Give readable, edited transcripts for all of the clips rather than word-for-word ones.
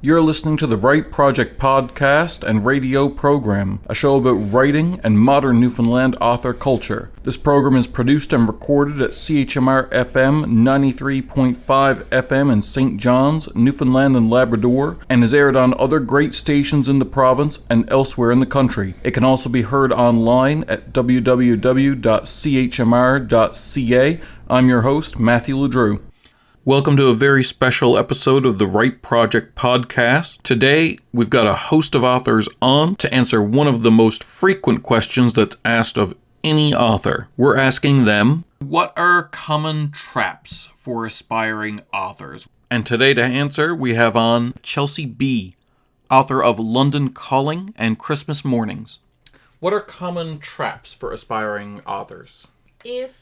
You're listening to the Write Project podcast and radio program, a show about writing and modern Newfoundland author culture. This program is produced and recorded at CHMR FM 93.5 FM in St. John's, Newfoundland and Labrador, and is aired on other great stations in the province and elsewhere in the country. It can also be heard online at www.chmr.ca. I'm your host, Matthew LeDrew. Welcome to a very special episode of the Write Project podcast. Today, we've got a host of authors on to answer one of the most frequent questions that's asked of any author. We're asking them, what are common traps for aspiring authors? And today to answer, we have on Chelsea B., author of London Calling and Christmas Mornings. What are common traps for aspiring authors? There's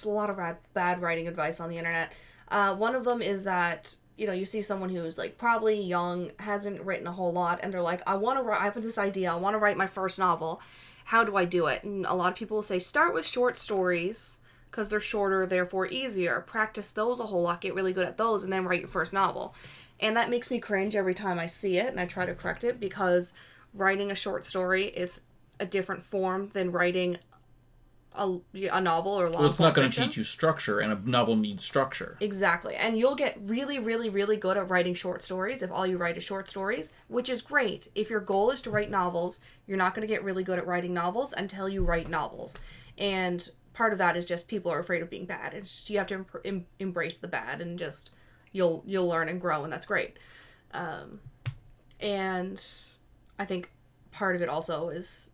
a lot of bad writing advice on the internet. One of them is that, you see someone who's probably young, hasn't written a whole lot, and they're like, I have this idea, I want to write my first novel. How do I do it? And a lot of people will say, start with short stories, because they're shorter, therefore easier. Practice those a whole lot, get really good at those, and then write your first novel. And that makes me cringe every time I see it, and I try to correct it, because writing a short story is a different form than writing a novel or long. Well, it's not going to teach you structure, and a novel needs structure. Exactly. And you'll get really, really, really good at writing short stories if all you write is short stories, which is great. If your goal is to write novels, you're not going to get really good at writing novels until you write novels. And part of that is just people are afraid of being bad. You have to embrace the bad, and just you'll learn and grow, and that's great. And I think part of it also is,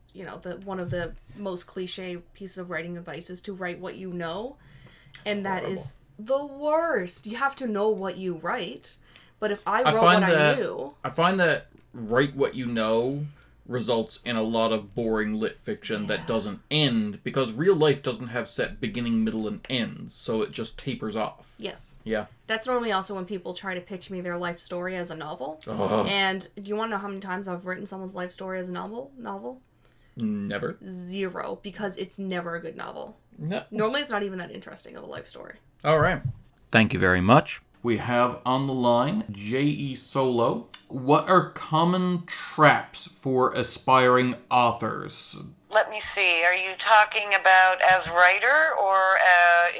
one of the most cliche pieces of writing advice is to write what you know. And that is the worst. You have to know what you write. But if I wrote what I knew... I find that write what you know results in a lot of boring lit fiction that doesn't end, because real life doesn't have set beginning, middle, and ends, so it just tapers off. Yes. Yeah. That's normally also when people try to pitch me their life story as a novel. Oh. And do you want to know how many times I've written someone's life story as a novel? Never. 0, because it's never a good novel. No. Normally it's not even that interesting of a life story. All right. Thank you very much. We have on the line J.E. Solo. What are common traps for aspiring authors? Let me see. Are you talking about as writer or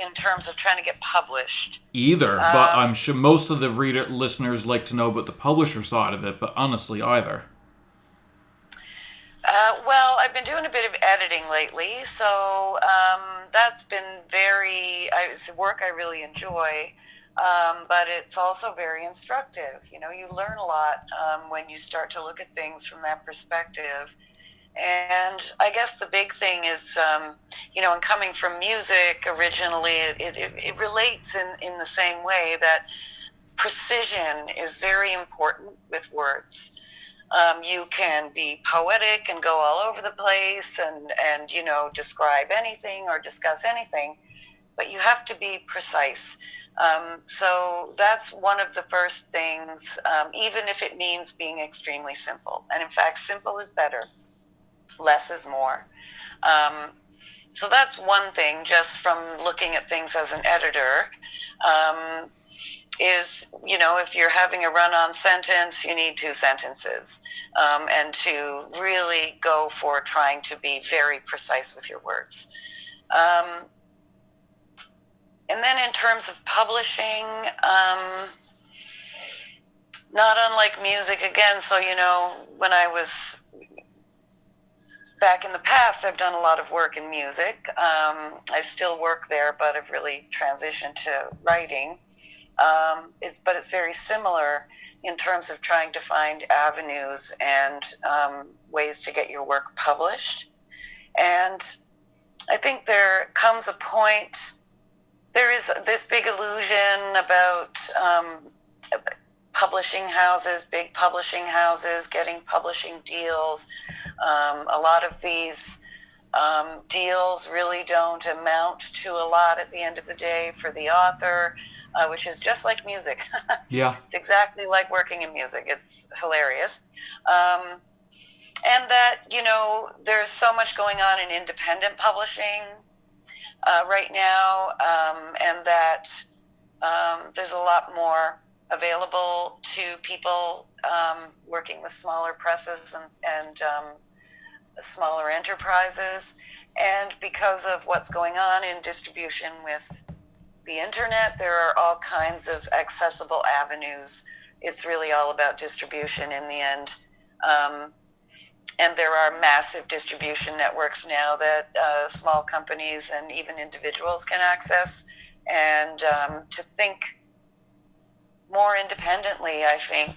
in terms of trying to get published? Either, but I'm sure most of the listeners like to know about the publisher side of it, but honestly, either. Well, I've been doing a bit of editing lately, so that's been it's work I really enjoy, but it's also very instructive. You learn a lot when you start to look at things from that perspective. And I guess the big thing is, and coming from music originally, it relates in the same way that precision is very important with words. You can be poetic and go all over the place and describe anything or discuss anything, but you have to be precise. So that's one of the first things, even if it means being extremely simple. And in fact, simple is better. Less is more. So that's one thing, just from looking at things as an editor. Is, if you're having a run-on sentence, you need 2 sentences, and to really go for trying to be very precise with your words. And then in terms of publishing, not unlike music again, so, when I was back in the past, I've done a lot of work in music. I still work there, but I've really transitioned to writing. But it's very similar in terms of trying to find avenues and ways to get your work published. And I think there comes a point, there is this big illusion about publishing houses, big publishing houses, getting publishing deals. A lot of these deals really don't amount to a lot at the end of the day for the author. Which is just like music. Yeah. It's exactly like working in music. It's hilarious. And that, there's so much going on in independent publishing right now, and that there's a lot more available to people working with smaller presses and smaller enterprises. And because of what's going on in distribution with the internet, there are all kinds of accessible avenues. It's really all about distribution in the end. And there are massive distribution networks now that small companies and even individuals can access. And to think more independently, I think,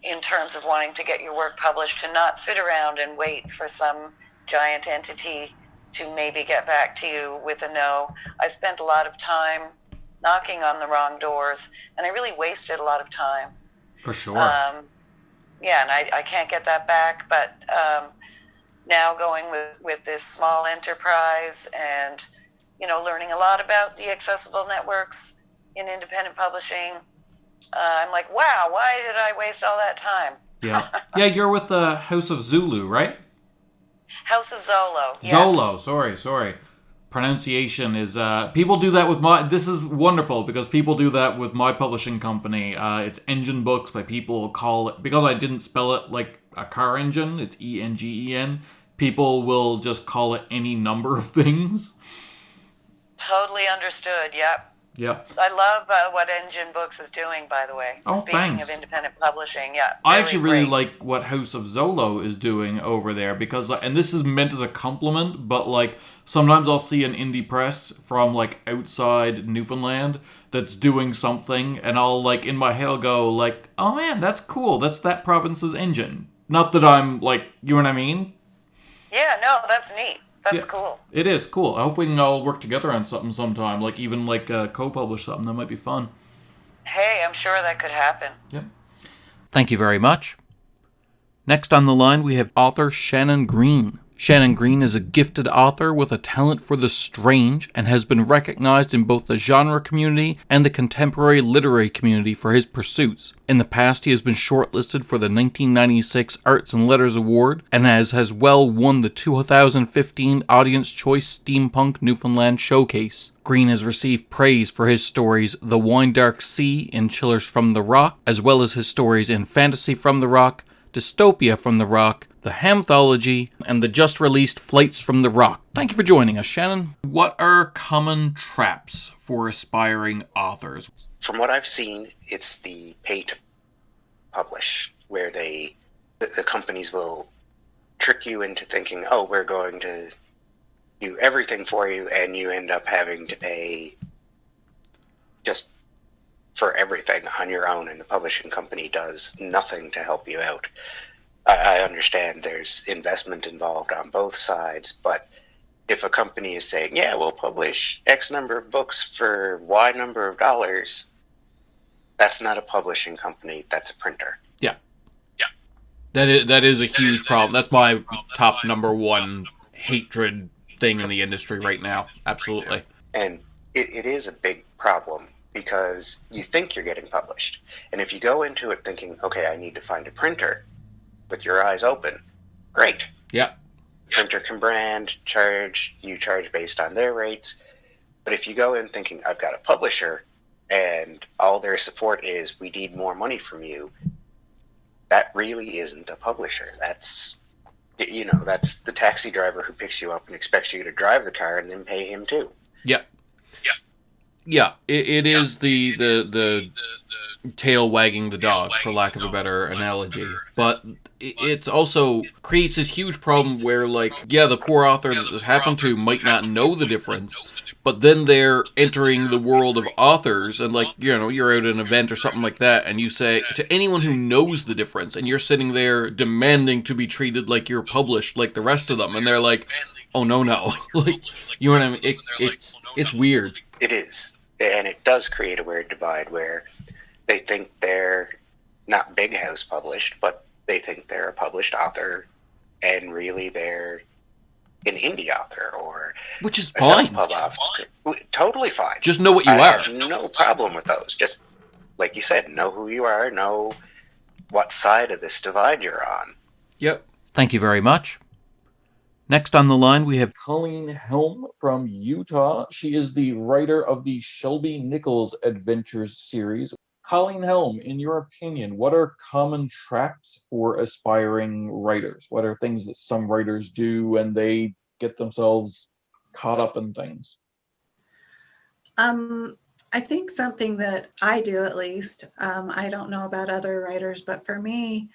in terms of wanting to get your work published, to not sit around and wait for some giant entity to maybe get back to you with a no. I spent a lot of time knocking on the wrong doors, and I really wasted a lot of time. For sure. Yeah, and I can't get that back, but now going with this small enterprise and, learning a lot about the accessible networks in independent publishing, I'm like, wow, why did I waste all that time? Yeah. Yeah, you're with the House of Zulu, right? House of Zolo. Yes. Zolo, sorry. Pronunciation is, people do that with this is wonderful because people do that with my publishing company. It's Engine Books, but people call it, because I didn't spell it like a car engine, it's ENGEN, people will just call it any number of things. Totally understood, yep. Yep. I love what Engine Books is doing, by the way. Oh, Speaking thanks. of independent publishing, yeah. I actually really like what House of Zolo is doing over there because, and this is meant as a compliment, but like sometimes I'll see an indie press from like outside Newfoundland that's doing something, and I'll like in my head I'll go like, oh man, that's cool. That's that province's engine. Not that I'm like, you know what I mean? Yeah, no, that's neat. That's cool. It is cool. I hope we can all work together on something sometime, like even like co-publish something. That might be fun. Hey, I'm sure that could happen. Yep. Thank you very much. Next on the line, we have author Shannon Green. Shannon Green is a gifted author with a talent for the strange and has been recognized in both the genre community and the contemporary literary community for his pursuits. In the past, he has been shortlisted for the 1996 Arts and Letters Award and has as well won the 2015 Audience Choice Steampunk Newfoundland Showcase. Green has received praise for his stories The Wine Dark Sea in Chillers from the Rock, as well as his stories in Fantasy from the Rock, Dystopia from the Rock, The Hamthology, and the just-released Flights from the Rock. Thank you for joining us, Shannon. What are common traps for aspiring authors? From what I've seen, it's the pay to publish, where the companies will trick you into thinking, oh, we're going to do everything for you, and you end up having to pay just for everything on your own, and the publishing company does nothing to help you out. I understand there's investment involved on both sides, but if a company is saying, yeah, we'll publish X number of books for Y number of dollars, that's not a publishing company, that's a printer. Yeah. That is a huge problem. That's my top number one hatred thing in the industry right now. Absolutely. And it is a big problem, because you think you're getting published. And if you go into it thinking, okay, I need to find a printer, with your eyes open, great. Yeah. Printer can brand, you charge based on their rates. But if you go in thinking, I've got a publisher, and all their support is, we need more money from you, that really isn't a publisher. That's the taxi driver who picks you up and expects you to drive the car and then pay him too. Yeah. Yeah, it is the tail wagging the dog, for lack of a better analogy. But it's also creates this huge problem where, like, yeah, the poor author that this happened to might not know the difference, but then they're entering the world of authors, and, like, you're out at an event or something like that, and you say to anyone who knows the difference, and you're sitting there demanding to be treated like you're published like the rest of them, and they're like, oh, no. Like, you know what I mean? It's weird. It is. And it does create a weird divide where they think they're not Big House published, but they think they're a published author, and really they're an indie author or which is a fine. self-pub author. Totally fine. Just know what you I are. have no problem with those. Just, like you said, know who you are, know what side of this divide you're on. Yep. Thank you very much. Next on the line, we have Colleen Helme from Utah. She is the writer of the Shelby Nichols Adventures series. Colleen Helme, in your opinion, what are common traps for aspiring writers? What are things that some writers do and they get themselves caught up in things? I think something that I do, at least, I don't know about other writers, but for me,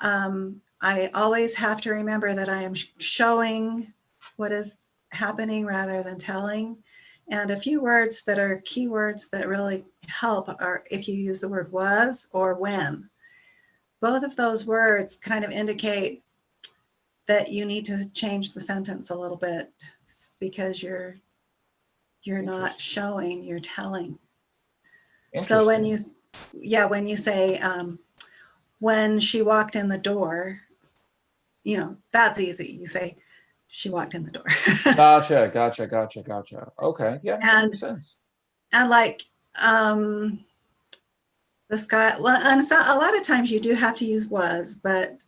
I always have to remember that I am showing what is happening rather than telling. And a few words that are keywords that really help are if you use the word was or when. Both of those words kind of indicate that you need to change the sentence a little bit because you're not showing, you're telling. So when you say when she walked in the door, that's easy. You say she walked in the door. Gotcha. Okay, yeah, that makes sense. And like this guy, well, and so a lot of times you do have to use was, but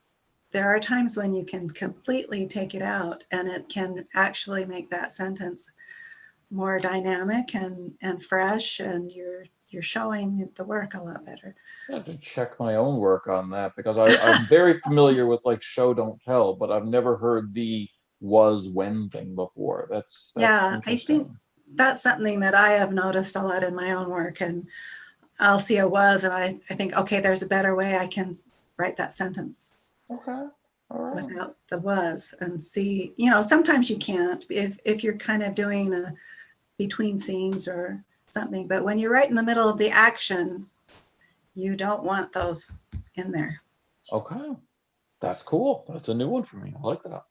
there are times when you can completely take it out and it can actually make that sentence more dynamic and fresh, and you're showing the work a lot better. I have to check my own work on that because I'm very familiar with like show don't tell, but I've never heard the was when thing before. That's yeah, I think that's something that I have noticed a lot in my own work, and I'll see a was and I think, okay, there's a better way I can write that sentence. Okay. All right. Without the was, and see, sometimes you can't if you're kind of doing a between scenes or something, but when you're right in the middle of the action, you don't want those in there. Okay. That's cool. That's a new one for me. I like that.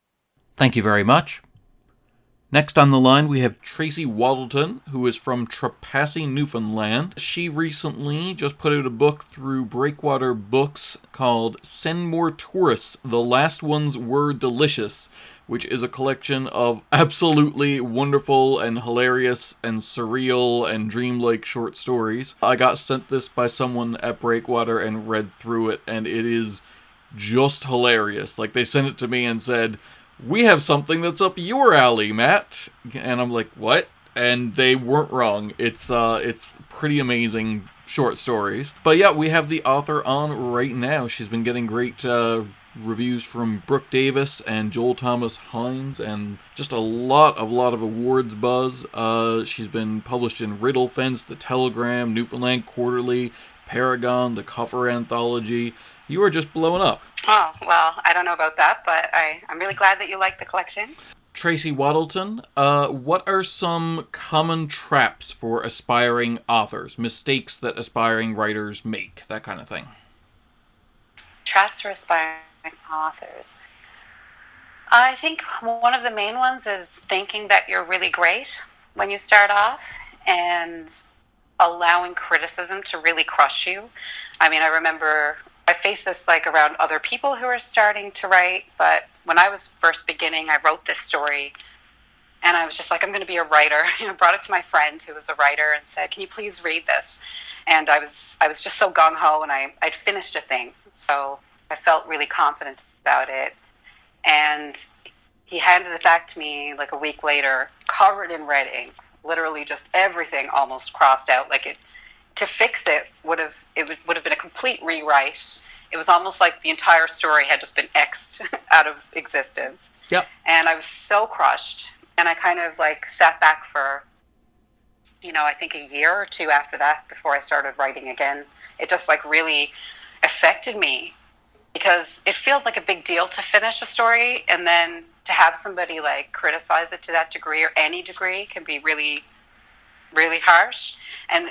Thank you very much. Next on the line, we have Tracey Waddleton, who is from Trepassey, Newfoundland. She recently just put out a book through Breakwater Books called Send More Tourists, The Last Ones Were Delicious, which is a collection of absolutely wonderful and hilarious and surreal and dreamlike short stories. I got sent this by someone at Breakwater and read through it, and it is just hilarious. Like, they sent it to me and said, "We have something that's up your alley, Matt." And I'm like, what? And they weren't wrong. It's pretty amazing short stories. But yeah, we have the author on right now. She's been getting great reviews from Brooke Davis and Joel Thomas Hines, and just a lot of awards buzz. She's been published in Riddle Fence, The Telegram, Newfoundland Quarterly, Paragon, the Cover Anthology. You are just blowing up. Oh, well, I don't know about that, but I'm really glad that you like the collection. Tracey Waddleton, what are some common traps for aspiring authors, mistakes that aspiring writers make, that kind of thing? Traps for aspiring authors. I think one of the main ones is thinking that you're really great when you start off and allowing criticism to really crush you. I mean, I remember I faced this like around other people who are starting to write, but when I was first beginning, I wrote this story and I was just like, I'm going to be a writer. I brought it to my friend who was a writer and said, "Can you please read this?" And I was just so gung-ho, and I'd finished a thing. So I felt really confident about it. And he handed it back to me like a week later, covered in red ink, literally just everything almost crossed out. Like to fix it would have been a complete rewrite. It was almost like the entire story had just been X'd out of existence. Yep. And I was so crushed. And I kind of like sat back for, I think a year or two after that before I started writing again. It just like really affected me because it feels like a big deal to finish a story, and then to have somebody like criticize it to that degree or any degree can be really, really harsh. And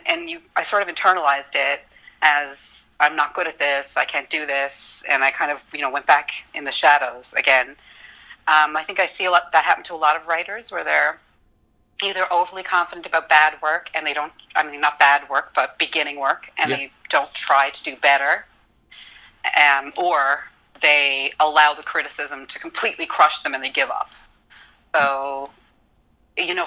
I sort of internalized it as I'm not good at this, I can't do this, and I kind of went back in the shadows again. I think I see a lot that happen to a lot of writers where they're either overly confident about bad work and they don't, not bad work, but beginning work, and they don't try to do better, or they allow the criticism to completely crush them and they give up. So,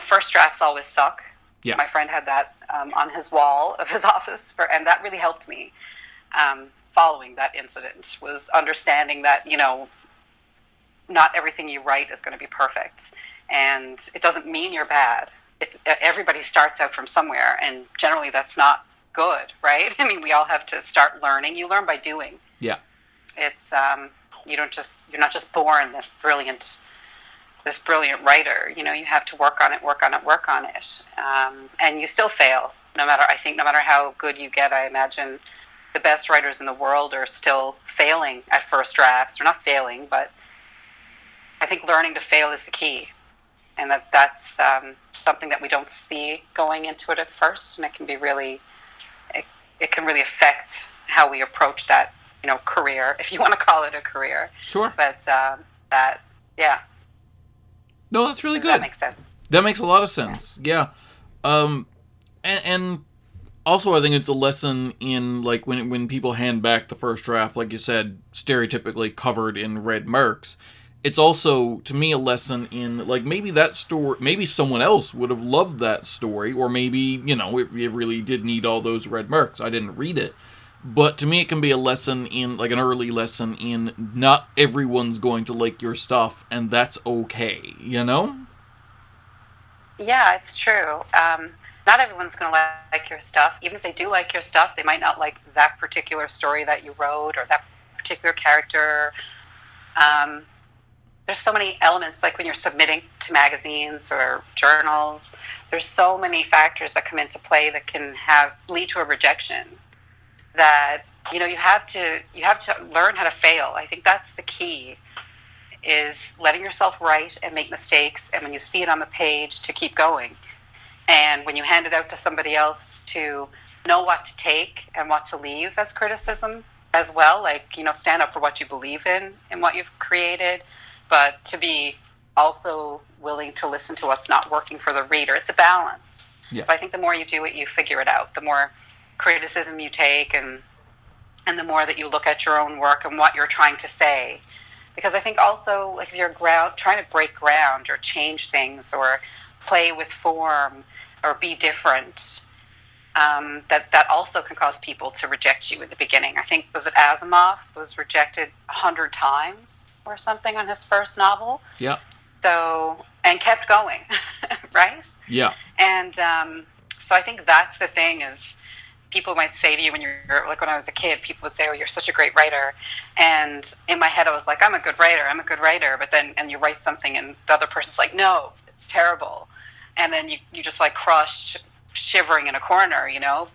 first drafts always suck. Yeah. My friend had that on his wall of his office, and that really helped me following that incident, was understanding that, not everything you write is going to be perfect. And it doesn't mean you're bad. Everybody starts out from somewhere, and generally that's not good, right? I mean, we all have to start learning. You learn by doing. Yeah. It's you're not just born this brilliant writer. You know, you have to work on it, and you still fail. No matter how good you get, I imagine the best writers in the world are still failing at first drafts. They're not failing, but I think learning to fail is the key, and that's something that we don't see going into it at first, and it can really affect how we approach that, career, if you want to call it a career. Sure. But yeah. No, that's really Does good. That makes sense. That makes a lot of sense. Yeah. And also I think it's a lesson in, like, when people hand back the first draft, like you said, stereotypically covered in red marks. It's also, to me, a lesson in, like, maybe that story, maybe someone else would have loved that story, or maybe, it really did need all those red marks. I didn't read it. But to me, it can be a lesson in, like, an early lesson in not everyone's going to like your stuff, and that's okay, Yeah, it's true. Not everyone's going to like your stuff. Even if they do like your stuff, they might not like that particular story that you wrote or that particular character. There's so many elements, like when you're submitting to magazines or journals, there's so many factors that come into play that can lead to a rejection, that you have to learn how to fail. I think that's the key, is letting yourself write and make mistakes, and when you see it on the page, to keep going. And when you hand it out to somebody else, to know what to take and what to leave as criticism as well. Like, stand up for what you believe in and what you've created, but to be also willing to listen to what's not working for the reader. It's a balance. Yeah. But I think the more you do it, you figure it out. The more criticism you take, and the more that you look at your own work and what you're trying to say. Because I think also, like, if you're trying to break ground or change things or play with form or be different, that also can cause people to reject you in the beginning. I think, was it Asimov was rejected 100 times or something on his first novel? Yeah. So, and kept going, right? Yeah. And so I think that's the thing, is people might say to you when when I was a kid, people would say, "Oh, you're such a great writer." And in my head, I was like, I'm a good writer. But then, and you write something and the other person's like, "No, it's terrible." And then you just like crushed, shivering in a corner,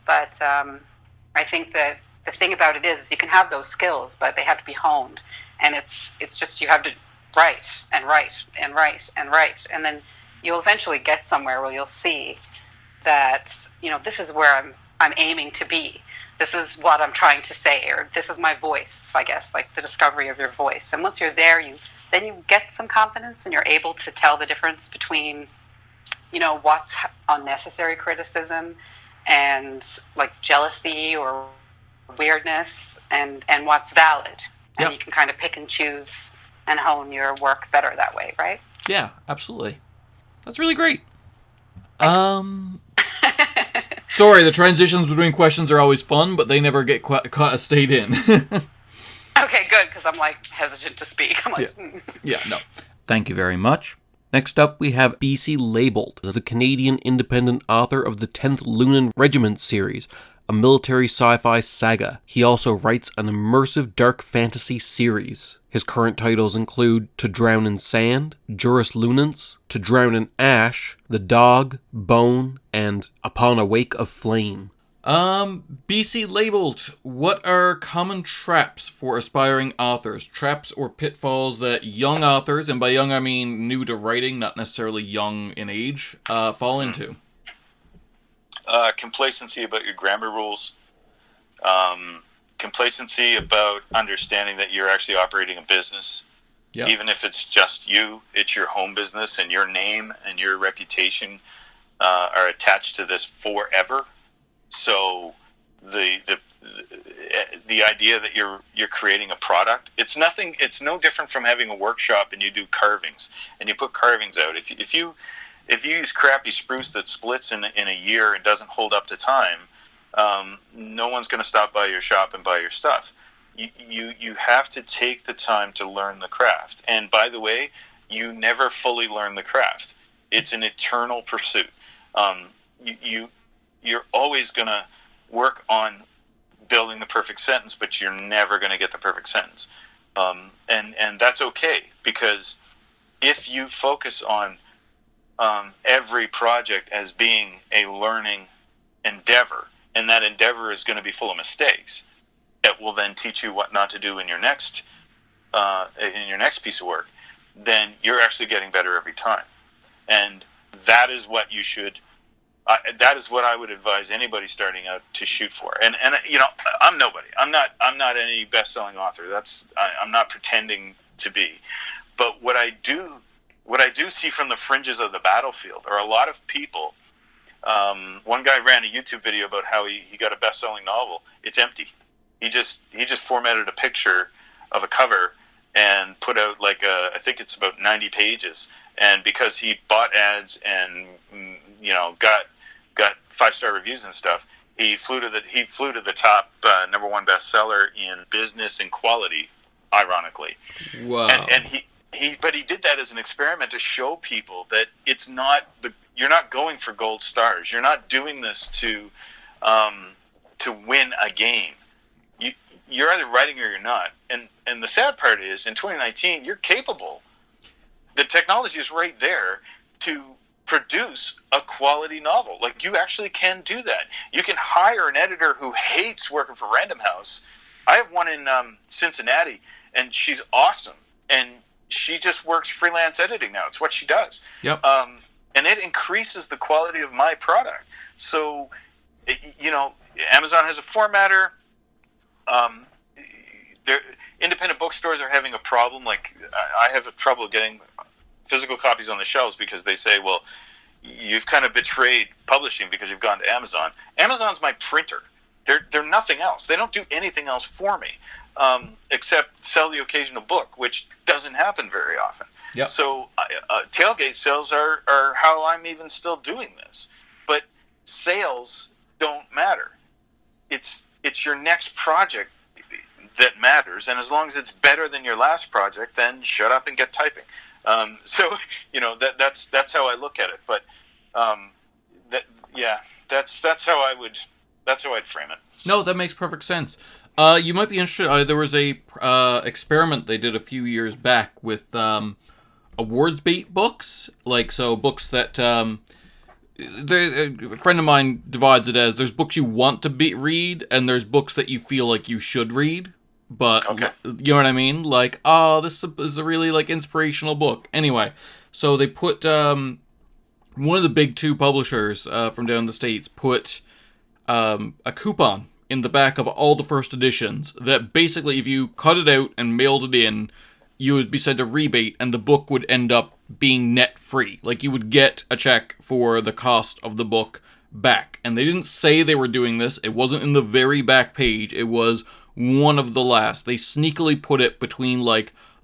But I think that the thing about it is you can have those skills, but they have to be honed. And it's just, you have to write and write and write and write. And then you'll eventually get somewhere where you'll see that, this is where I'm aiming to be. This is what I'm trying to say, or this is my voice, I guess, like the discovery of your voice. And once you're there, then you get some confidence, and you're able to tell the difference between, what's unnecessary criticism and like jealousy or weirdness, and what's valid. And you can kind of pick and choose and hone your work better that way, right? Yeah, absolutely. That's really great. Sorry, the transitions between questions are always fun, but they never get stayed in. Okay, good, because I'm like hesitant to speak. I'm like, yeah, no. Thank you very much. Next up, we have B.C. Laybolt, the Canadian independent author of the 10th Lunan Regiment series, a military sci-fi saga. He also writes an immersive dark fantasy series. His current titles include To Drown in Sand, Juris Lunans, To Drown in Ash, The Dog, Bone, and Upon a Wake of Flame. B.C. Laybolt, what are common traps for aspiring authors? Traps or pitfalls that young authors, and by young I mean new to writing, not necessarily young in age, fall into? Complacency about your grammar rules. Complacency about understanding that you're actually operating a business. Yep. Even if it's just you, it's your home business, and your name and your reputation are attached to this forever. So the idea that you're creating a product, it's no different from having a workshop and you do carvings and you put carvings out. If you use crappy spruce that splits in a year and doesn't hold up to time, no one's going to stop by your shop and buy your stuff. You have to take the time to learn the craft. And by the way, you never fully learn the craft. It's an eternal pursuit. You're always going to work on building the perfect sentence, but you're never going to get the perfect sentence. And that's okay, because if you focus on every project as being a learning endeavor, and that endeavor is going to be full of mistakes, that will then teach you what not to do in your next piece of work, then you're actually getting better every time. And that is what you should. That is what I would advise anybody starting out to shoot for. And you know, I'm nobody. I'm not any best-selling author. I'm not pretending to be. But what I do see from the fringes of the battlefield are a lot of people. One guy ran a YouTube video about how he got a best-selling novel. It's empty. He just formatted a picture of a cover and put out I think it's about 90 pages. And because he bought ads and got 5-star reviews and stuff, he flew to the top number one bestseller in business and quality, ironically. Wow. And he did that as an experiment to show people that it's not you're not going for gold stars. You're not doing this to win a game. You're either writing or you're not. And the sad part is, in 2019, you're capable. The technology is right there to produce a quality novel. Like, you actually can do that. You can hire an editor who hates working for Random House. I have one in Cincinnati, and she's awesome. And she just works freelance editing now. It's what she does. Yep. And it increases the quality of my product. So, Amazon has a formatter. Independent bookstores are having a problem. Like, I have trouble getting physical copies on the shelves because they say, well, you've kind of betrayed publishing because you've gone to Amazon. Amazon's my printer. They're nothing else. They don't do anything else for me, except sell the occasional book, which doesn't happen very often. Yep. So tailgate sales are how I'm even still doing this. But sales don't matter. It's your next project that matters, and as long as it's better than your last project, then shut up and get typing. So that's how I look at it. But that's how I'd frame it. No, that makes perfect sense. You might be interested. There was a experiment they did a few years back with awards bait books, books that a friend of mine divides it as there's books you want to read, and there's books that you feel like you should read. But, okay. You know what I mean? Like, this is a really, inspirational book. Anyway, so they put, one of the big two publishers from down in the States put a coupon in the back of all the first editions that basically, if you cut it out and mailed it in, you would be sent a rebate, and the book would end up being net free. Like, you would get a check for the cost of the book back. And they didn't say they were doing this. It wasn't in the very back page. It was one of the last. They sneakily put it between,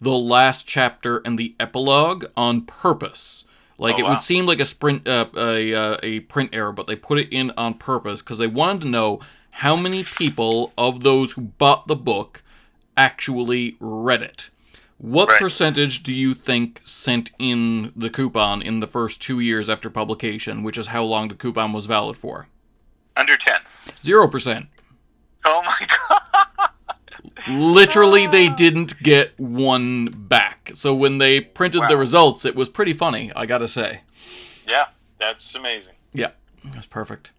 the last chapter and the epilogue on purpose. It would seem like a print error, but they put it in on purpose because they wanted to know how many people of those who bought the book actually read it. What percentage do you think sent in the coupon in the first 2 years after publication, which is how long the coupon was valid for? Under 10. 0%. Oh my god. Literally, they didn't get one back. So when they printed the results, it was pretty funny, I gotta say. Yeah, that's amazing. Yeah, that's perfect.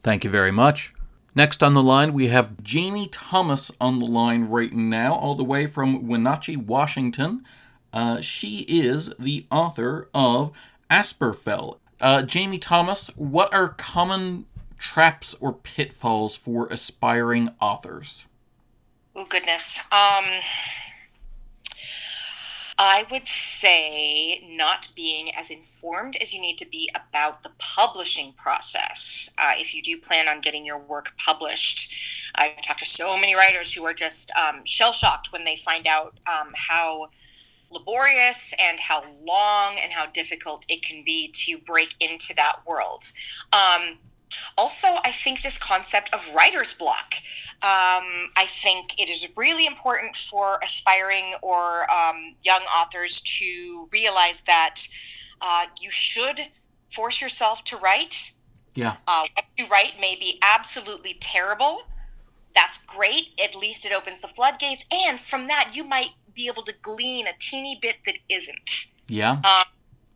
Thank you very much. Next on the line, we have Jamie Thomas on the line right now, all the way from Wenatchee, Washington. She is the author of Asperfell. Jamie Thomas, what are common traps or pitfalls for aspiring authors? Oh, goodness. I would say not being as informed as you need to be about the publishing process. If you do plan on getting your work published, I've talked to so many writers who are just shell-shocked when they find out how laborious and how long and how difficult it can be to break into that world. Also, I think this concept of writer's block. I think it is really important for aspiring or young authors to realize that you should force yourself to write, Yeah. What you write may be absolutely terrible. That's great. At least it opens the floodgates. And from that, you might be able to glean a teeny bit that isn't. Yeah.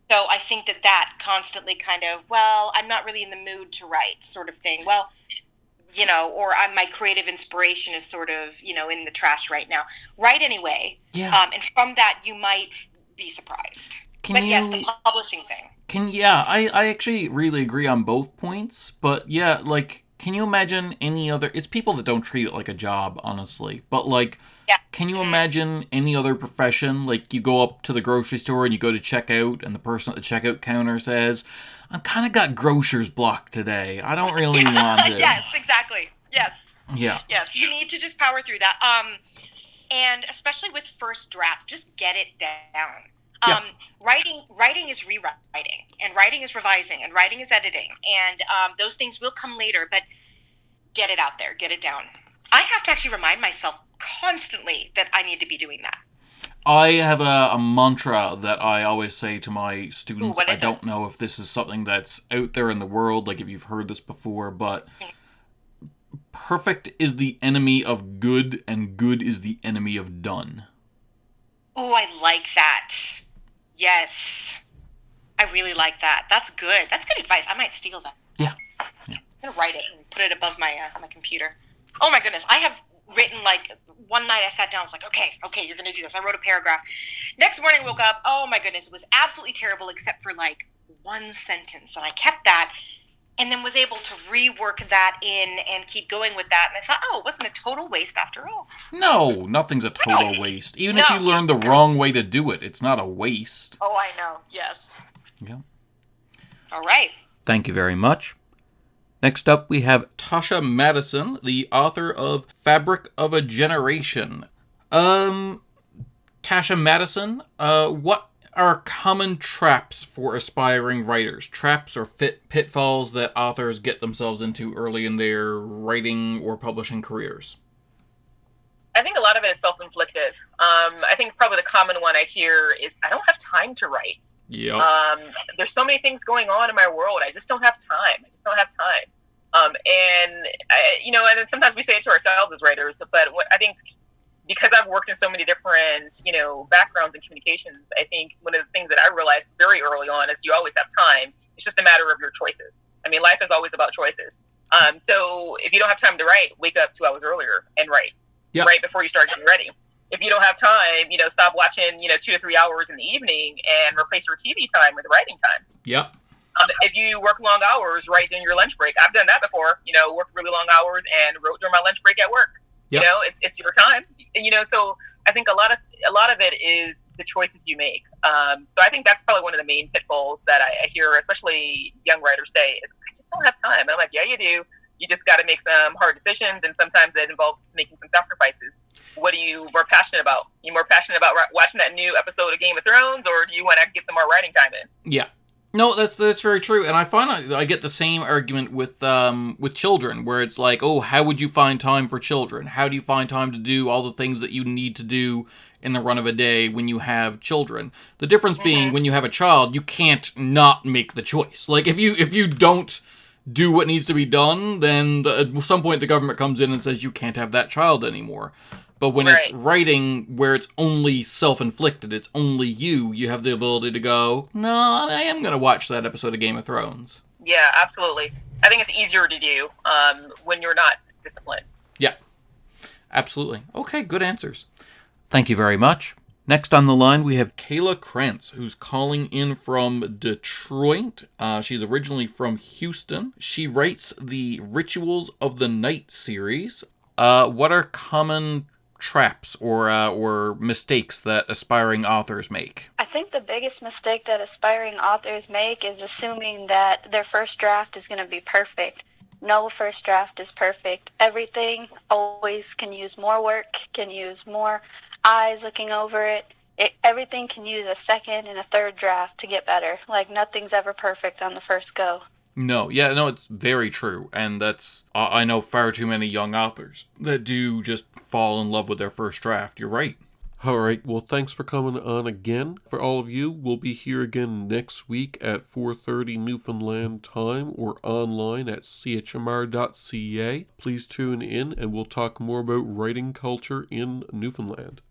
So I think that constantly kind of, well, I'm not really in the mood to write sort of thing. Well, or my creative inspiration is sort of, in the trash right now. Write anyway. Yeah. And from that, you might be surprised. Yes, the publishing thing. I actually really agree on both points, but yeah, like, can you imagine any other, it's people that don't treat it like a job, honestly, but like, can you imagine any other profession? Like, you go up to the grocery store and you go to check out, and the person at the checkout counter says, "I'm kind of got grocer's block today. I don't really want it." Yes, exactly. Yes. Yeah. Yes, you need to just power through that. And especially with first drafts, just get it down. Writing is rewriting, and writing is revising, and writing is editing, and those things will come later, but get it out there, get it down. I have to actually remind myself constantly that I need to be doing that. I have a mantra that I always say to my students. Ooh, I don't know if this is something that's out there in the world, like if you've heard this before, but perfect is the enemy of good, and good is the enemy of done. Oh, I like that. Yes. I really like that. That's good. That's good advice. I might steal that. Yeah. I'm going to write it and put it above my my computer. Oh my goodness. I have written, like, one night I sat down, I was like, okay, you're going to do this. I wrote a paragraph. Next morning I woke up, oh my goodness, it was absolutely terrible except for like one sentence. And I kept that and then was able to rework that in and keep going with that. And I thought, oh, it wasn't a total waste after all. No, nothing's a total waste. Even if you learn the wrong way to do it, it's not a waste. Oh, I know. Yes. Yeah. All right. Thank you very much. Next up, we have Tasha Madison, the author of Fabric of a Generation. Tasha Madison, what are common traps for aspiring writers? Traps or pitfalls that authors get themselves into early in their writing or publishing careers? I think a lot of it is self-inflicted. I think probably the common one I hear is, I don't have time to write. Yep. There's so many things going on in my world. I just don't have time. And then sometimes we say it to ourselves as writers, but I think because I've worked in so many different, backgrounds and communications, I think one of the things that I realized very early on is you always have time. It's just a matter of your choices. I mean, life is always about choices. So if you don't have time to write, wake up 2 hours earlier and write. Yep. Right before you start getting ready. If you don't have time, stop watching, 2 to 3 hours in the evening and replace your TV time with writing time. Yep. If you work long hours, write during your lunch break. I've done that before, worked really long hours and wrote during my lunch break at work. Yep. It's your time. So I think a lot of it is the choices you make. So I think that's probably one of the main pitfalls that I hear, especially young writers say, is I just don't have time. And I'm like, yeah, you do. You just got to make some hard decisions, and sometimes it involves making some sacrifices. What are you more passionate about? You more passionate about watching that new episode of Game of Thrones, or do you want to get some more writing time in? Yeah. No, that's very true, and I find I get the same argument with children, where it's like, oh, how would you find time for children? How do you find time to do all the things that you need to do in the run of a day when you have children? The difference being, when you have a child, you can't not make the choice. Like, if you don't do what needs to be done, then at some point the government comes in and says you can't have that child anymore. But when it's writing where it's only self-inflicted, it's only you have the ability to go, no, I am going to watch that episode of Game of Thrones. Yeah, absolutely. I think it's easier to do when you're not disciplined. Yeah, absolutely. Okay, good answers. Thank you very much. Next on the line, we have Kayla Krantz, who's calling in from Detroit. She's originally from Houston. She writes the Rituals of the Night series. What are common traps or mistakes that aspiring authors make? I think the biggest mistake that aspiring authors make is assuming that their first draft is going to be perfect. No first draft is perfect. Everything always can use more work, can use more eyes looking over it. Everything can use a second and a third draft to get better. Like, nothing's ever perfect on the first go. No, it's very true. And that's, I know far too many young authors that do just fall in love with their first draft. You're right. All right, well, thanks for coming on again. For all of you, we'll be here again next week at 4:30 Newfoundland time or online at chmr.ca. Please tune in and we'll talk more about writing culture in Newfoundland.